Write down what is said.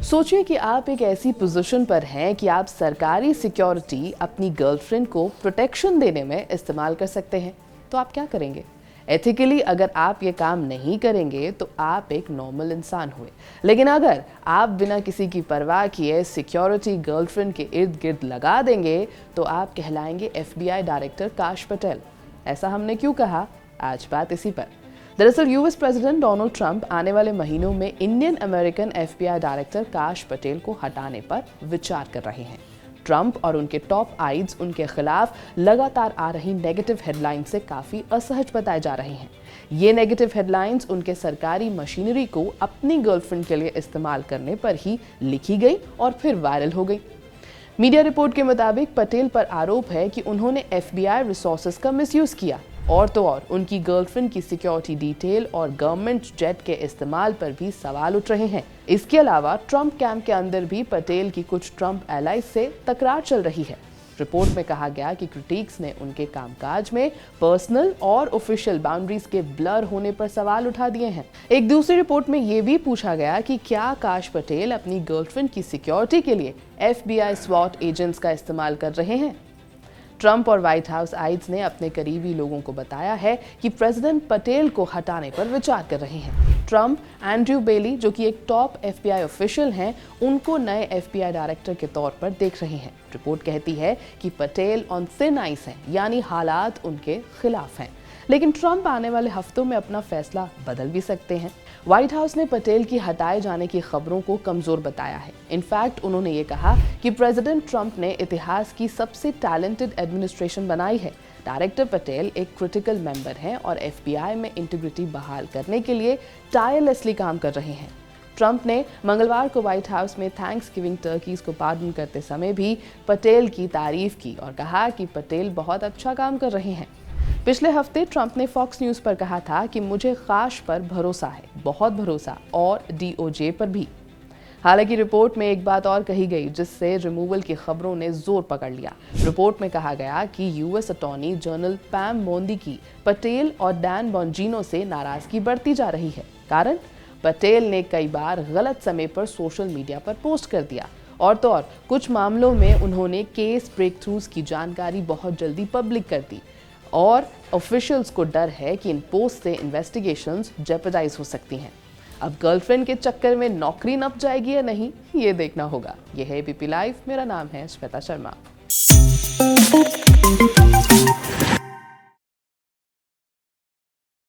सोचिए कि आप एक ऐसी पोजीशन पर हैं कि आप सरकारी सिक्योरिटी अपनी गर्लफ्रेंड को प्रोटेक्शन देने में इस्तेमाल कर सकते हैं, तो आप क्या करेंगे? एथिकली अगर आप ये काम नहीं करेंगे तो आप एक नॉर्मल इंसान हुए, लेकिन अगर आप बिना किसी की परवाह किए सिक्योरिटी गर्लफ्रेंड के इर्द गिर्द लगा देंगे तो आप कहलाएंगे FBI डायरेक्टर काश पटेल। ऐसा हमने क्यों कहा? आज बात इसी पर। दरअसल यूएस प्रेसिडेंट डोनाल्ड ट्रंप आने वाले महीनों में इंडियन अमेरिकन FBI डायरेक्टर काश पटेल को हटाने पर विचार कर रहे हैं। ट्रंप और उनके टॉप आइड्स उनके खिलाफ लगातार आ रही नेगेटिव हेडलाइंस से काफी असहज बताए जा रहे हैं। ये नेगेटिव हेडलाइंस उनके सरकारी मशीनरी को अपनी गर्लफ्रेंड के लिए इस्तेमाल करने पर ही लिखी गई और फिर वायरल हो गई। मीडिया रिपोर्ट के मुताबिक पटेल पर आरोप है कि उन्होंने FBI रिसोर्सेज का मिसयूज किया और तो और उनकी गर्लफ्रेंड की सिक्योरिटी डिटेल और गवर्नमेंट जेट के इस्तेमाल पर भी सवाल उठ रहे हैं। इसके अलावा ट्रंप कैंप के अंदर भी पटेल की कुछ ट्रंप एलाइज से तकरार चल रही है। रिपोर्ट में कहा गया कि क्रिटिक्स ने उनके कामकाज में पर्सनल और ऑफिशियल बाउंड्रीज के ब्लर होने पर सवाल उठा दिए हैं। एक दूसरी रिपोर्ट में यह भी पूछा गया कि क्या काश पटेल अपनी गर्लफ्रेंड की सिक्योरिटी के लिए FBI SWAT एजेंट्स का इस्तेमाल कर रहे हैं। ट्रंप और व्हाइट हाउस आइड्स ने अपने करीबी लोगों को बताया है कि प्रेसिडेंट पटेल को हटाने पर विचार कर रहे हैं। ट्रंप एंड्रयू बेली, जो कि एक टॉप FBI ऑफिशियल हैं, उनको नए FBI डायरेक्टर के तौर पर देख रहे हैं। रिपोर्ट कहती है कि पटेल ऑन थिन आइस हैं, यानी हालात उनके खिलाफ हैं। लेकिन ट्रंप आने वाले हफ्तों में अपना फैसला बदल भी सकते हैं। व्हाइट हाउस ने पटेल की हटाए जाने की खबरों को कमजोर बताया है। इनफैक्ट उन्होंने ये कहा कि प्रेसिडेंट ट्रंप ने इतिहास की सबसे टैलेंटेड एडमिनिस्ट्रेशन बनाई है। डायरेक्टर पटेल एक क्रिटिकल मेंबर हैं और FBI में इंटीग्रिटी बहाल करने के लिए टायरलेसली काम कर रहे हैं। ट्रंप ने मंगलवार को व्हाइट हाउस में थैंक्सगिविंग टर्कीज को पार्डन करते समय भी पटेल की तारीफ की और कहा कि पटेल बहुत अच्छा काम कर रहे हैं। पिछले हफ्ते ट्रंप ने फॉक्स न्यूज पर कहा था कि मुझे काश पर भरोसा है, बहुत भरोसा, और DOJ पर भी। हालांकि रिपोर्ट में एक बात और कही गई जिससे रिमूवल की खबरों ने जोर पकड़ लिया। रिपोर्ट में कहा गया कि US अटॉर्नी जनरल पैम बोंदी की पटेल और डैन बॉन्जिनो से नाराजगी बढ़ती जा रही है। कारण, पटेल ने कई बार गलत समय पर सोशल मीडिया पर पोस्ट कर दिया और तो और कुछ मामलों में उन्होंने केस ब्रेक थ्रूज की जानकारी बहुत जल्दी पब्लिक कर दी और ऑफिशियल्स को डर है कि इन पोस्ट से इन्वेस्टिगेशंस जेपरडाइज हो सकती हैं। अब गर्लफ्रेंड के चक्कर में नौकरी नप जाएगी या नहीं, ये देखना होगा। ये है ABP लाइव, मेरा नाम है श्वेता शर्मा।